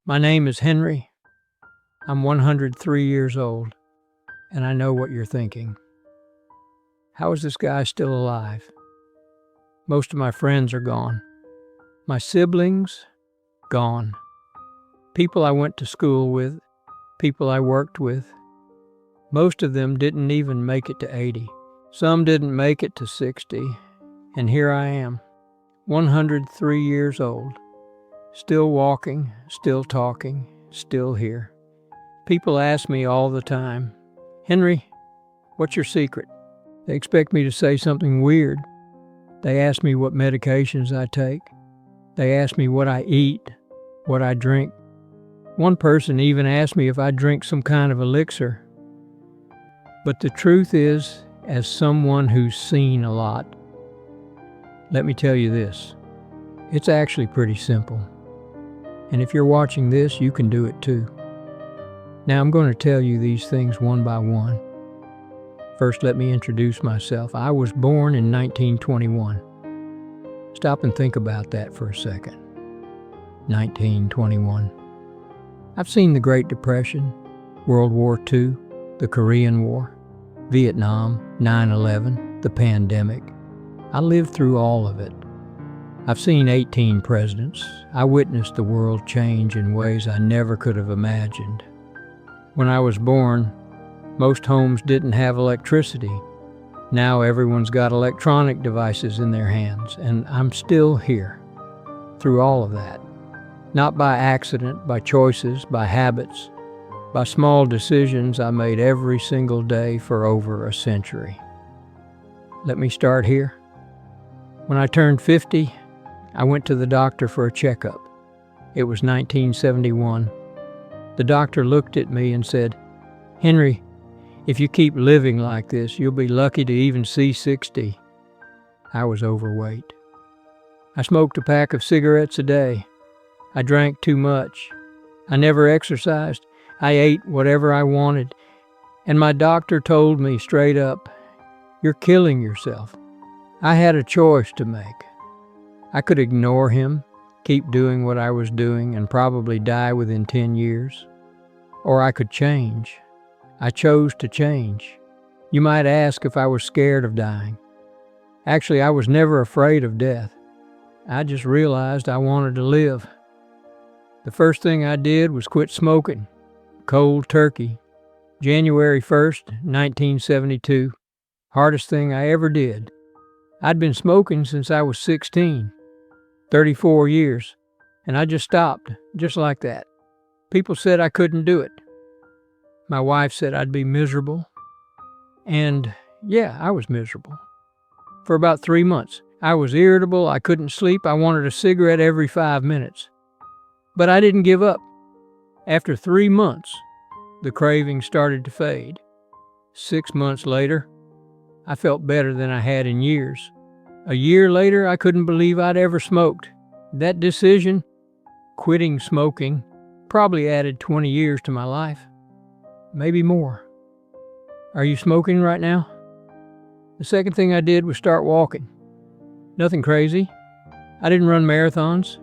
My name is Henry. I'm 103 years old, and I know what you're thinking. How is this guy still alive? Most of my friends are gone. My siblings, gone. People I went to school with, people I worked with. Most of them didn't even make it to 80. Some didn't make it to 60. And here I am, 103 years old, still walking, still talking, still here. People ask me all the time, Henry, what's your secret? They expect me to say something weird. They ask me what medications I take. They ask me what I eat, what I drink. One person even asked me if I drink some kind of elixir. But the truth is, as someone who's seen a lot, let me tell you this, it's actually pretty simple. And if you're watching this, you can do it too. Now I'm going to tell you these things one by one. First, let me introduce myself. I was born in 1921. Stop and think about that for a second. 1921. I've seen the Great Depression, World War II, the Korean War, Vietnam, 9/11, the pandemic. I lived through all of it. I've seen 18 presidents. I witnessed the world change in ways I never could have imagined. When I was born, most homes didn't have electricity. Now everyone's got electronic devices in their hands, and I'm still here through all of that. Not by accident, by choices, by habits, by small decisions I made every single day for over a century. Let me start here. When I turned 50, I went to the doctor for a checkup. It was 1971. The doctor looked at me and said, Henry, if you keep living like this, you'll be lucky to even see 60. I was overweight. I smoked a pack of cigarettes a day. I drank too much. I never exercised. I ate whatever I wanted. And my doctor told me straight up, you're killing yourself. I had a choice to make. I could ignore him, keep doing what I was doing, and probably die within 10 years. Or I could change. I chose to change. You might ask if I was scared of dying. Actually, I was never afraid of death. I just realized I wanted to live. The first thing I did was quit smoking. Cold turkey. January 1st, 1972. Hardest thing I ever did. I'd been smoking since I was 16. 34 years. And I just stopped, just like that. People said I couldn't do it. My wife said I'd be miserable. And yeah, I was miserable. For about 3 months. I was irritable, I couldn't sleep, I wanted a cigarette every 5 minutes. But I didn't give up. After 3 months, the craving started to fade. 6 months later, I felt better than I had in years. A year later, I couldn't believe I'd ever smoked. That decision, quitting smoking, probably added 20 years to my life. Maybe more. Are you smoking right now? The second thing I did was start walking. Nothing crazy. I didn't run marathons.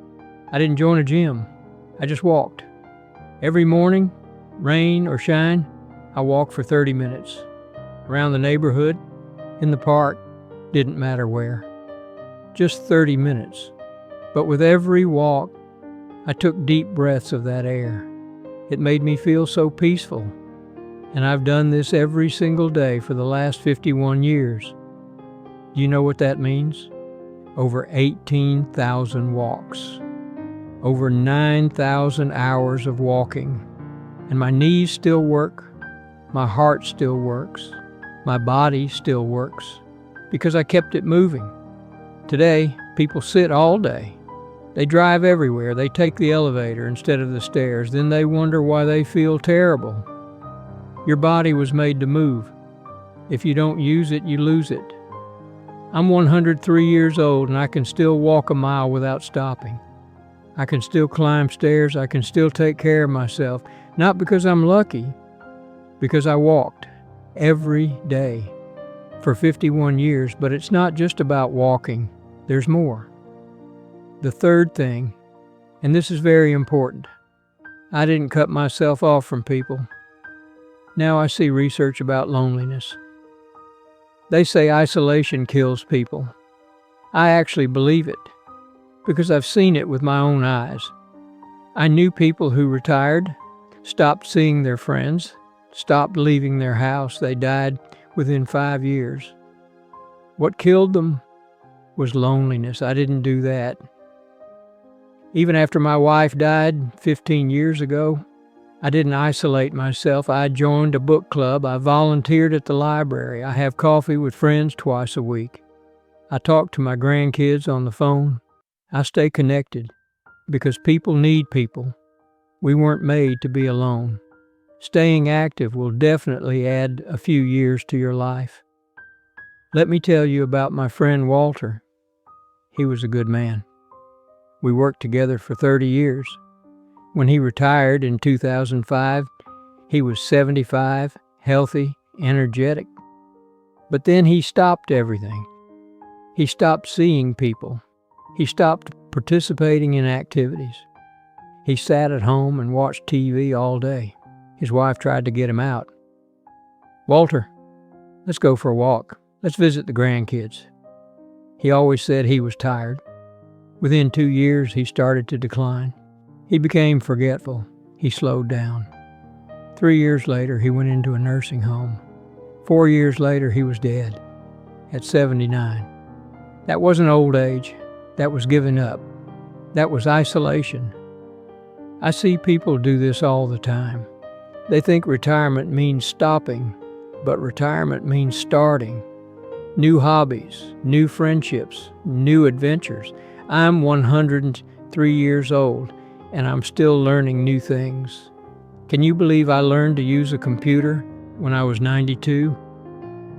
I didn't join a gym. I just walked. Every morning, rain or shine, I walked for 30 minutes. Around the neighborhood, in the park, didn't matter where. Just 30 minutes. But with every walk, I took deep breaths of that air. It made me feel so peaceful. And I've done this every single day for the last 51 years. Do you know what that means? Over 18,000 walks. Over 9,000 hours of walking. And my knees still work. My heart still works. My body still works. Because I kept it moving. Today, people sit all day. They drive everywhere. They take the elevator instead of the stairs. Then they wonder why they feel terrible. Your body was made to move. If you don't use it, you lose it. I'm 103 years old and I can still walk a mile without stopping. I can still climb stairs. I can still take care of myself. Not because I'm lucky, because I walked every day for 51 years. But it's not just about walking. There's more. The third thing, and this is very important, I didn't cut myself off from people. Now I see research about loneliness. They say isolation kills people. I actually believe it because I've seen it with my own eyes. I knew people who retired, stopped seeing their friends, stopped leaving their house. They died within 5 years. What killed them was loneliness. I didn't do that. Even after my wife died 15 years ago, I didn't isolate myself. I joined a book club. I volunteered at the library. I have coffee with friends twice a week. I talk to my grandkids on the phone. I stay connected because people need people. We weren't made to be alone. Staying active will definitely add a few years to your life. Let me tell you about my friend Walter. He was a good man. We worked together for 30 years. When he retired in 2005, he was 75, healthy, energetic. But then he stopped everything. He stopped seeing people. He stopped participating in activities. He sat at home and watched TV all day. His wife tried to get him out. "Walter, let's go for a walk. Let's visit the grandkids." He always said he was tired. Within 2 years, he started to decline. He became forgetful. He slowed down. 3 years later, he went into a nursing home. 4 years later, he was dead at 79. That wasn't old age. That was giving up. That was isolation. I see people do this all the time. They think retirement means stopping, but retirement means starting. New hobbies, new friendships, new adventures. I'm 103 years old, and I'm still learning new things. Can you believe I learned to use a computer when I was 92?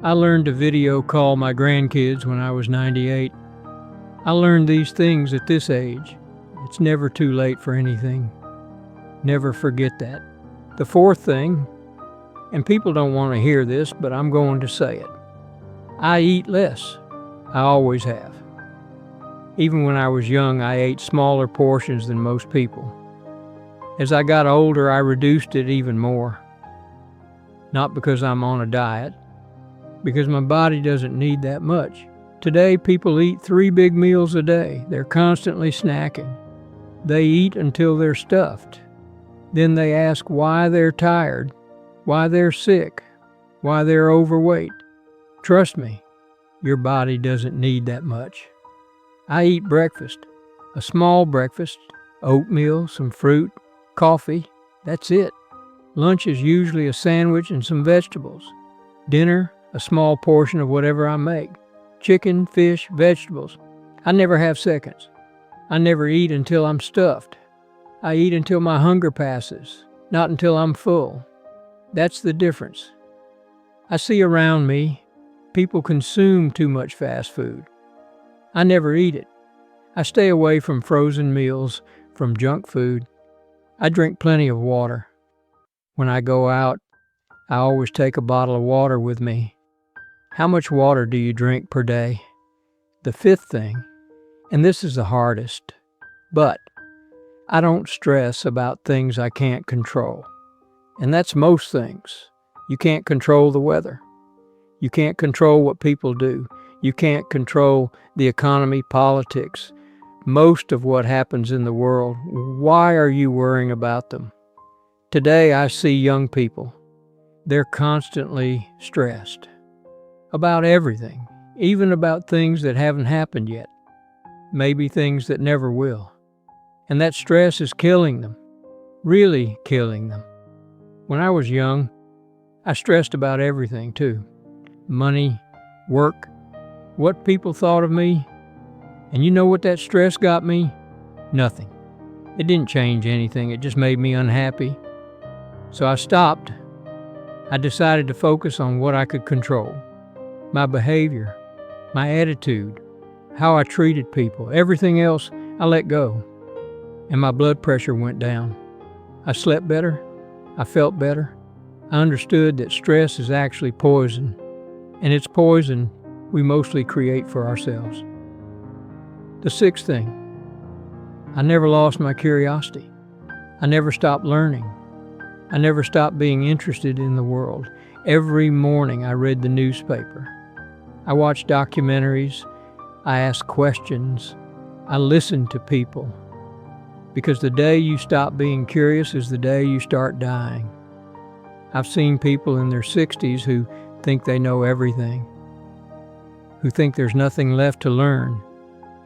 I learned to video call my grandkids when I was 98. I learned these things at this age. It's never too late for anything. Never forget that. The fourth thing, and people don't want to hear this, but I'm going to say it. I eat less. I always have. Even when I was young, I ate smaller portions than most people. As I got older, I reduced it even more. Not because I'm on a diet, because my body doesn't need that much. Today, people eat 3 big meals a day. They're constantly snacking. They eat until they're stuffed. Then they ask why they're tired, why they're sick, why they're overweight. Trust me, your body doesn't need that much. I eat breakfast, a small breakfast, oatmeal, some fruit, coffee, that's it. Lunch is usually a sandwich and some vegetables. Dinner, a small portion of whatever I make. Chicken, fish, vegetables. I never have seconds. I never eat until I'm stuffed. I eat until my hunger passes, not until I'm full. That's the difference. I see around me, people consume too much fast food. I never eat it. I stay away from frozen meals, from junk food. I drink plenty of water. When I go out, I always take a bottle of water with me. How much water do you drink per day? The fifth thing, and this is the hardest, but I don't stress about things I can't control. And that's most things. You can't control the weather. You can't control what people do. You can't control the economy, politics, most of what happens in the world. Why are you worrying about them? Today I see young people. They're constantly stressed about everything, even about things that haven't happened yet, maybe things that never will. And that stress is killing them, really killing them. When I was young, I stressed about everything too. Money, work, what people thought of me. And you know what that stress got me? Nothing. It didn't change anything. It just made me unhappy. So I stopped. I decided to focus on what I could control. My behavior, my attitude, how I treated people. Everything else I let go. And my blood pressure went down. I slept better. I felt better. I understood that stress is actually poison. And it's poison we mostly create for ourselves. The sixth thing, I never lost my curiosity. I never stopped learning. I never stopped being interested in the world. Every morning I read the newspaper. I watched documentaries. I asked questions. I listened to people. Because the day you stop being curious is the day you start dying. I've seen people in their 60s who think they know everything, who think there's nothing left to learn.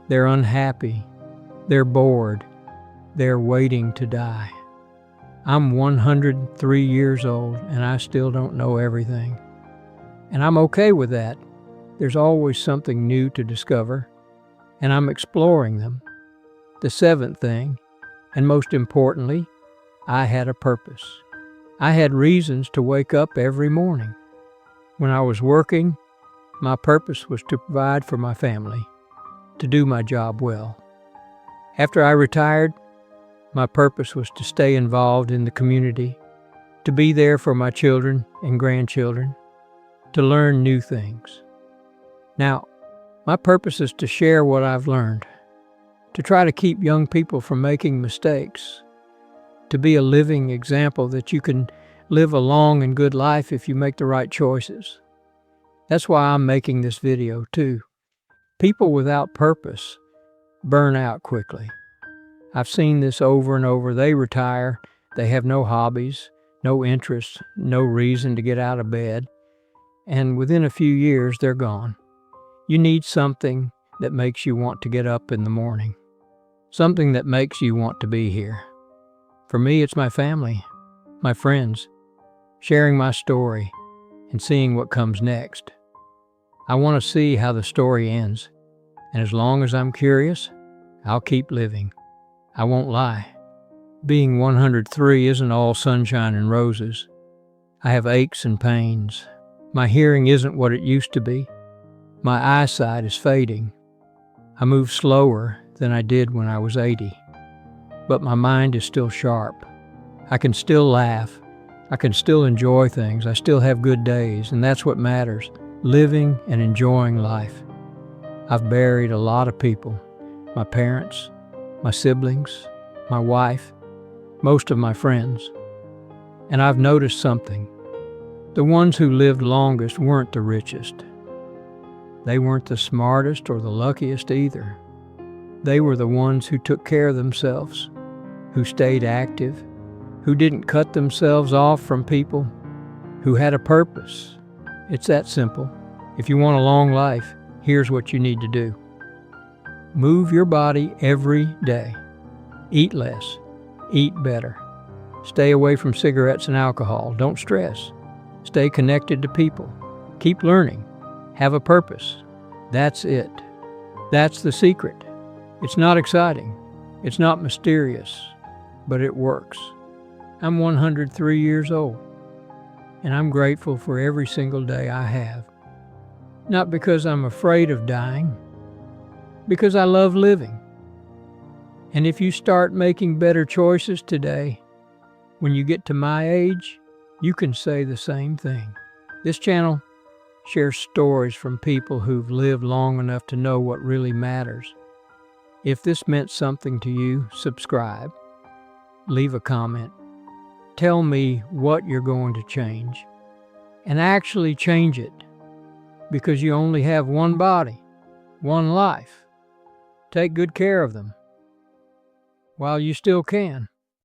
They're unhappy. They're bored. They're waiting to die. I'm 103 years old and I still don't know everything. And I'm okay with that. There's always something new to discover, and I'm exploring them. The seventh thing, and most importantly, I had a purpose. I had reasons to wake up every morning. When I was working, my purpose was to provide for my family, to do my job well. After I retired, my purpose was to stay involved in the community, to be there for my children and grandchildren, to learn new things. Now, my purpose is to share what I've learned, to try to keep young people from making mistakes, to be a living example that you can live a long and good life if you make the right choices. That's why I'm making this video too. People without purpose burn out quickly. I've seen this over and over. They retire, they have no hobbies, no interests, no reason to get out of bed, and within a few years they're gone. You need something that makes you want to get up in the morning, something that makes you want to be here. For me, it's my family, my friends, sharing my story and seeing what comes next. I want to see how the story ends, and as long as I'm curious, I'll keep living. I won't lie. Being 103 isn't all sunshine and roses. I have aches and pains. My hearing isn't what it used to be. My eyesight is fading. I move slower than I did when I was 80. But my mind is still sharp. I can still laugh. I can still enjoy things. I still have good days, and that's what matters, living and enjoying life. I've buried a lot of people, my parents, my siblings, my wife, most of my friends. And I've noticed something. The ones who lived longest weren't the richest. They weren't the smartest or the luckiest either. They were the ones who took care of themselves, who stayed active, who didn't cut themselves off from people, who had a purpose. It's that simple. If you want a long life, here's what you need to do. Move your body every day. Eat less. Eat better. Stay away from cigarettes and alcohol. Don't stress. Stay connected to people. Keep learning. Have a purpose. That's it. That's the secret. It's not exciting. It's not mysterious, but it works. I'm 103 years old, and I'm grateful for every single day I have. Not because I'm afraid of dying, because I love living. And if you start making better choices today, when you get to my age, you can say the same thing. This channel shares stories from people who've lived long enough to know what really matters. If this meant something to you, subscribe, leave a comment, tell me what you're going to change, and actually change it, because you only have one body, one life. Take good care of them while you still can.